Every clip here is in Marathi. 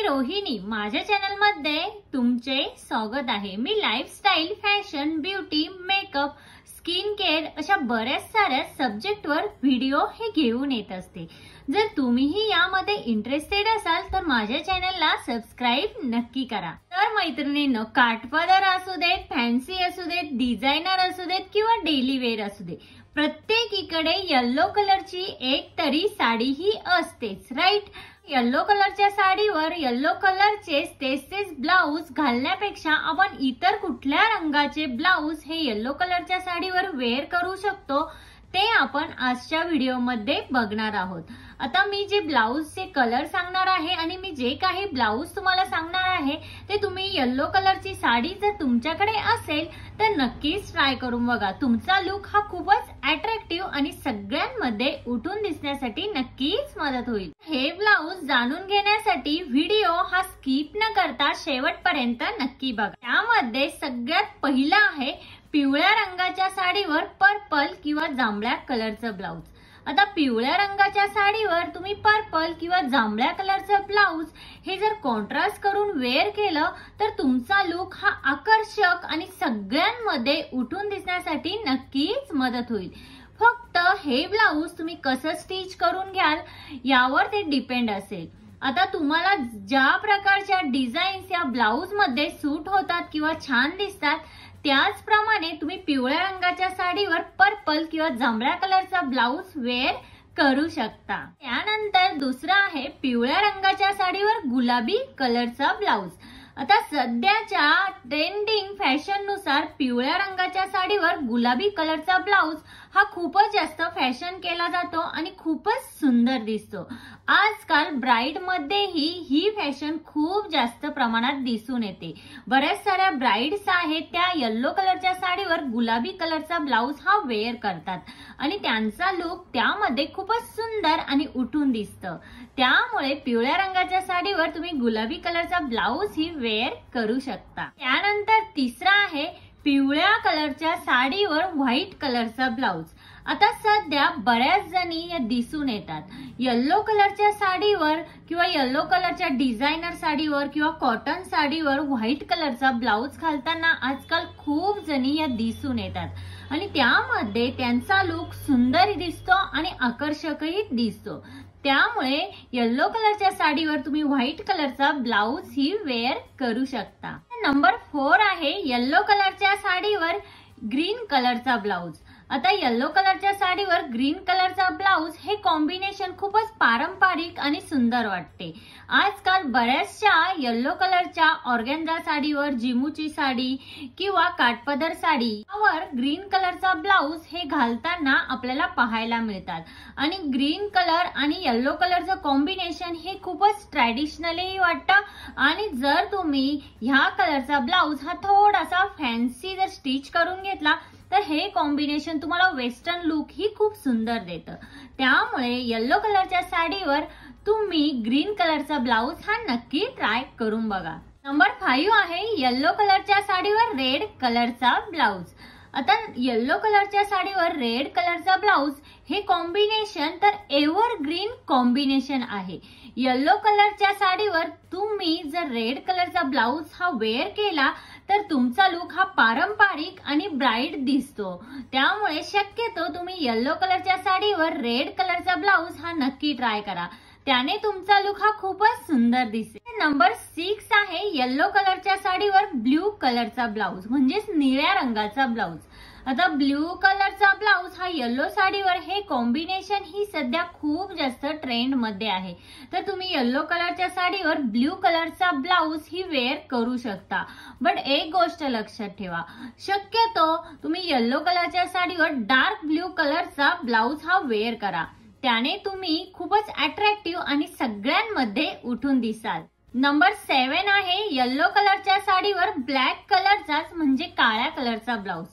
रोहिणी, माझ्या चॅनल मध्ये तुमचे स्वागत आहे। मी lifestyle, fashion, beauty, makeup, skin care अशा बऱ्याच साऱ्या सब्जेक्टवर व्हिडिओ हे घेऊन येत असते। जर तुम्हीही यामध्ये इंटरेस्टेड असाल तर माझ्या चॅनलला सबस्क्राइब नक्की करा। तर मैत्रिणींनो, काठपदर असू देत, फॅन्सी असू देत, डिझायनर असू देत किंवा डेली वेअर असू दे, प्रत्येकीकडे येलो कलरची एक तरी साडी ही असतेच, राईट। येलो कलरच्या साडीवर येलो कलरचे तेच ब्लाउज घालण्यापेक्षा आपण इतर कुठल्या रंगाचे ब्लाउज हे येलो कलरच्या साडीवर वेअर करू शकतो ते आपण आजच्या व्हिडिओमध्ये बघणार आहोत। आता मी जे ब्लाउजचे कलर सांगणार आहे आणि मी जे काही ब्लाउज तुम्हाला सांगणार आहे ते तुम्ही येलो कलरची साडी जर तुमच्याकडे असेल तर नक्कीच ट्राय करून बघा। तुमचा लुक हा खूपच अट्रॅक्टिव्ह आणि सगळ्यांमध्ये उठून दिसण्यासाठी नक्कीच मदत होईल। हे ब्लाउज जाणून घेण्यासाठी व्हिडिओ हा स्किप न करता शेवटपर्यंत नक्की बघा। त्यामध्ये सगळ्यात पहिला आहे पिवळ्या रंगाच्या साडीवर पर्पल किंवा जांभळ्या कलरचं ब्लाउज। आता पिवळ्या रंगाच्या साडीवर तुम्ही पर्पल किंवा जांभळ्या कलरचं ब्लाउज हे जर कॉन्ट्रास्ट करून वेअर केलं तर तुमचा लुक हा आकर्षक आणि सगळ्यांमध्ये उठून दिसण्यासाठी नक्कीच मदत होईल। फक्त हे ब्लाउज तुम्ही कसं स्टिच करून घ्याल यावर ते डिपेंड असेल। आता तुम्हाला ज्या प्रकारच्या डिझाईन्स या ब्लाउज मध्ये सूट होतात किंवा छान दिसतात त्याचप्रमाणे तुम्ही पिवळ्या रंगाच्या साडीवर पर्पल किंवा जांभळ्या कलरचा ब्लाउज वेअर करू शकता। त्यानंतर दुसरा आहे पिवळ्या रंगाच्या साडीवर गुलाबी कलरचा ब्लाउज। आता सध्याच्या ट्रेंडिंग फॅशन नुसार पिवळ्या रंगाच्या साडीवर गुलाबी कलरचा ब्लाउज हा खूपच जास्त फॅशन केला जातो आणि खूपच सुंदर दिसतो। आजकाल ब्राइड मध्येही ही फॅशन खूप जास्त प्रमाणात दिसून येते। बऱ्याच साऱ्या ब्राइड्स आहेत त्या येलो कलरच्या साडीवर गुलाबी कलरचा ब्लाउज हा वेअर करतात आणि त्यांचा लुक त्यामध्ये खूपच सुंदर आणि उठून दिसतं। त्यामुळे पिवळ्या रंगाच्या साडीवर तुम्ही गुलाबी कलरचा ब्लाउज ही वेअर करू शकता। त्यानंतर तिसरा आहे पिवळ्या कलरच्या साडीवर व्हाईट कलरचा ब्लाउज। आता सध्या बऱ्याच जणी दिसून येतात येलो कलरच्या साडीवर किंवा येलो कलरच्या डिझायनर साडीवर किंवा कॉटन साडीवर व्हाईट कलरचा ब्लाउज घालताना आजकाल खूप जणी या दिसून येतात आणि त्यामध्ये त्यांचा लुक सुंदर दिसतो आणि आकर्षकही दिसतो। त्यामुळे येलो कलरच्या साडीवर तुम्ही व्हाईट कलरचा ब्लाउज ही वेअर करू शकता। नंबर 4 आहे येलो कलरच्या साडीवर ग्रीन कलरचा ब्लाउज। आता येलो कलरच्या साडीवर ग्रीन कलरचा ब्लाउज हे कॉम्बिनेशन खूपच पारंपरिक आणि सुंदर वाटते। आजकाल बऱ्याचशा येलो कलरच्या ऑर्गेन्झा साडीवर जिमूची साडी किंवा काठपदर साडी यावर ग्रीन कलरचा ब्लाउज हे घालताना आपल्याला पाहायला मिळतात आणि ग्रीन कलर आणि येलो कलरचं कॉम्बिनेशन हे खूपच ट्रॅडिशनली वाटतं आणि जर तुम्ही ह्या कलरचा ब्लाउज हा थोडासा फॅन्सी जर स्टिच करून घेतला तर हे कॉम्बिनेशन तुम्हाला वेस्टर्न लुक ही खूप सुंदर देतं। त्यामुळे येलो कलरच्या साडीवर तुम्ही ग्रीन कलरचा ब्लाउज हा नक्की ट्राय करून बघा। नंबर 5 आहे येलो कलरच्या साडीवर रेड कलरचा ब्लाउज। आता येलो कलरच्या साडीवर रेड कलरचा ब्लाउज हे कॉम्बिनेशन तर एव्हरग्रीन कॉम्बिनेशन आहे। येलो कलरच्या साडीवर तुम्ही जर रेड कलरचा ब्लाउज हा वेअर केला तर तुमचा लुक हा पारंपरिक आणि ब्राइट दिसतो। त्यामुळे शक्यतो तुम्ही येलो कलरच्या साडीवर रेड कलरचा ब्लाउज हा नक्की ट्राय करा, त्याने तुमचा लुक हा खूपच सुंदर दिसेल। नंबर 6 आहे येलो कलरच्या साडीवर ब्ल्यू कलरचा ब्लाउज म्हणजेच निळ्या रंगाचा ब्लाउज। आता ब्ल्यू कलरचा ब्लाउज हा येलो साडीवर हे कॉम्बिनेशन ही सध्या खूप जास्त ट्रेंड मध्ये आहे, तर तुम्ही येलो कलरच्या साडीवर ब्ल्यू कलरचा ब्लाउज ही वेअर करू शकता। बट एक गोष्ट लक्षात ठेवा, शक्यतो तुम्ही येलो कलरच्या साडीवर डार्क ब्ल्यू कलरचा ब्लाउज हा वेअर करा, त्याने तुम्ही खूपच अट्रॅक्टिव्ह आणि सगळ्यांमध्ये उठून दिसाल। नंबर 7 आहे येलो कलरच्या साडीवर ब्लॅक कलरचाच म्हणजे काळ्या कलरचा ब्लाउज।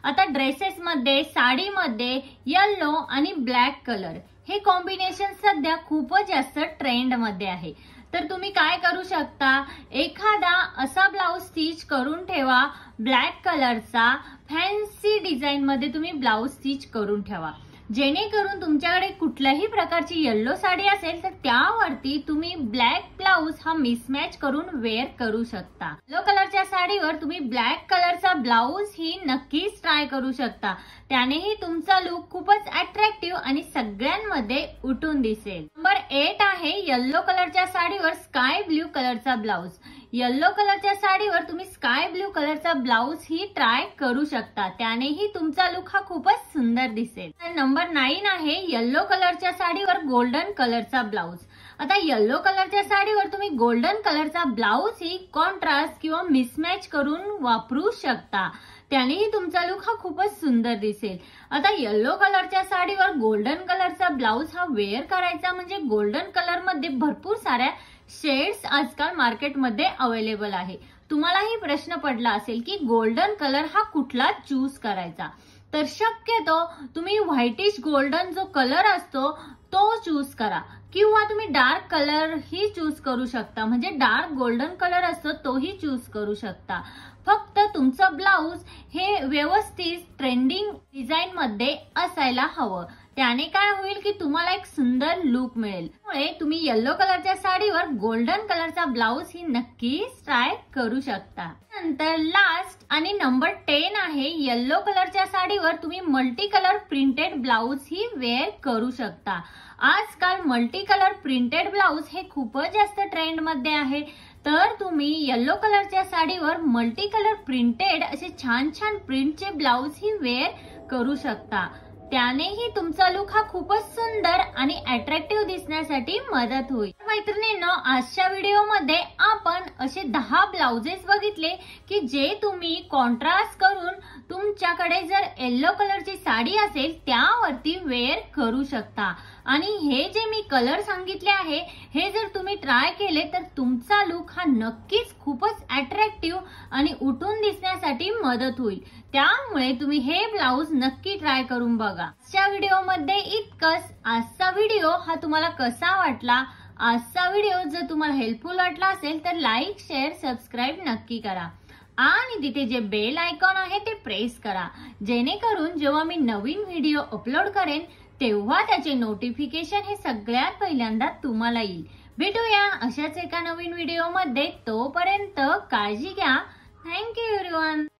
आता ड्रेसेस मध्ये, साडीमध्ये येलो आणि ब्लॅक कलर हे कॉम्बिनेशन सध्या खूपच जास्त ट्रेंड मध्ये आहे। तर तुम्ही काय करू शकता, एखादा असा ब्लाउज स्टिच करून ठेवा ब्लॅक कलरचा, फॅन्सी डिझाईन मध्ये तुम्ही ब्लाउज स्टिच करून ठेवा, जेणेकरून तुमच्याकडे कुठल्याही प्रकारची येलो साडी असेल तर त्यावरती तुम्ही ब्लॅक ब्लाउज ब्लाउज हा मिसमॅच करून वेअर करू शकता. येलो कलरच्या साडीवर तुम्ही ब्लॅक कलरचा ब्लाउज ही नक्कीच ट्राय करू शकता. त्यानेही तुमचा लुक खूपच अट्रॅक्टिव्ह आणि सगळ्यांमध्ये उठून दिसेल. नंबर 8 आहे येलो कलरच्या साडीवर स्काय ब्ल्यू कलरचा ब्लाउज. येलो कलरच्या साडीवर तुम्ही स्काय ब्ल्यू कलरचा ब्लाउज ही ट्राय करू शकता. त्यानेही तुमचा लुक हा खूपच सुंदर दिसेल. नंबर 9 आहे येलो कलरच्या साडीवर गोल्डन कलरचा ब्लाउज. आता येलो कलरच्या साडीवर तुम्ही गोल्डन कलरचा ब्लाउज ही कॉन्ट्रास्ट किंवा मिसमॅच करून वापरू शकता. त्यानेही तुमचा लुक हा खूपच सुंदर दिसेल. आता येलो कलरच्या साडीवर गोल्डन कलरचा ब्लाउज हा वेअर करायचा म्हणजे गोल्डन कलर मध्ये भरपूर साऱ्या शेड्स आजकाल मार्केटमध्ये अवेलेबल आहे. तुम्हालाही प्रश्न पडला असेल की गोल्डन कलर हा कुठला चूज करायचा. तर शक्यतो तुम्ही व्हाईटिश गोल्डन जो कलर असतो तो चूज करा किंवा तुम्ही डार्क कलर ही चूज करू शकता. म्हणजे डार्क गोल्डन कलर असतो तोही चूज करू शकता. फक्त तुमचं ब्लाउज हे व्यवस्थित ट्रेंडिंग डिझाईन मध्ये असायला हवं. त्याने काय होईल की तुम्हाला एक सुंदर लुक मिळेल. त्यामुळे तुम्ही येलो कलरच्या साडीवर गोल्डन कलरचा ब्लाउज ही नक्कीच ट्राय करू शकता. नंतर लास्ट आणि नंबर 10 आहे येलो कलरच्या साडीवर तुम्ही मल्टी कलर प्रिंटेड ब्लाउज ही वेअर करू शकता. आजकाल मल्टी कलर प्रिंटेड ब्लाउज हे खूपच जास्त ट्रेंड मध्ये आहे. तर तुम्ही येलो कलरच्या साडीवर मल्टी कलर प्रिंटेड असे छान छान प्रिंटचे ब्लाउज ही वेअर करू शकता. त्यानेही तुमचा लुक हा खूपच सुंदर आणि अट्रॅक्टिव्ह दिसण्यासाठी मदत होईल. मैत्रिणींनो, आजच्या व्हिडिओमध्ये आपण असे 10 ब्लाउजेस बघितले की जे तुम्ही कॉन्ट्रास्ट करून तुमच्याकडे जर येलो कलरची साडी असेल त्यावरती वेअर करू शकता. आणि हे जे मी कलर सांगितले आहे हे जर तुम्ही ट्राय केले तर तुमचा लुक हा नक्कीच खूपच अट्रॅक्टिव्ह आणि उठून दिसण्यासाठी मदत होईल. त्यामुळे तुम्ही हे ब्लाउज नक्की ट्राय करून बघा. आजच्या व्हिडिओमध्ये इतकंच. आजचा व्हिडिओ हा तुम्हाला कसा वाटला? आजचा व्हिडिओ जर तुम्हाला हेल्पफुल वाटला असेल तर लाईक, शेअर, सबस्क्राईब नक्की करा आणि तिथे जे बेल आयकॉन आहे ते प्रेस करा, जेणेकरून जेव्हा मी नवीन व्हिडिओ अपलोड करेन तेव्हा त्याचे नोटिफिकेशन हे सगळ्यात पहिल्यांदा तुम्हाला येईल. भेटूया अशाच एका नवीन व्हिडिओमध्ये. तोपर्यंत काळजी घ्या. Thank you everyone.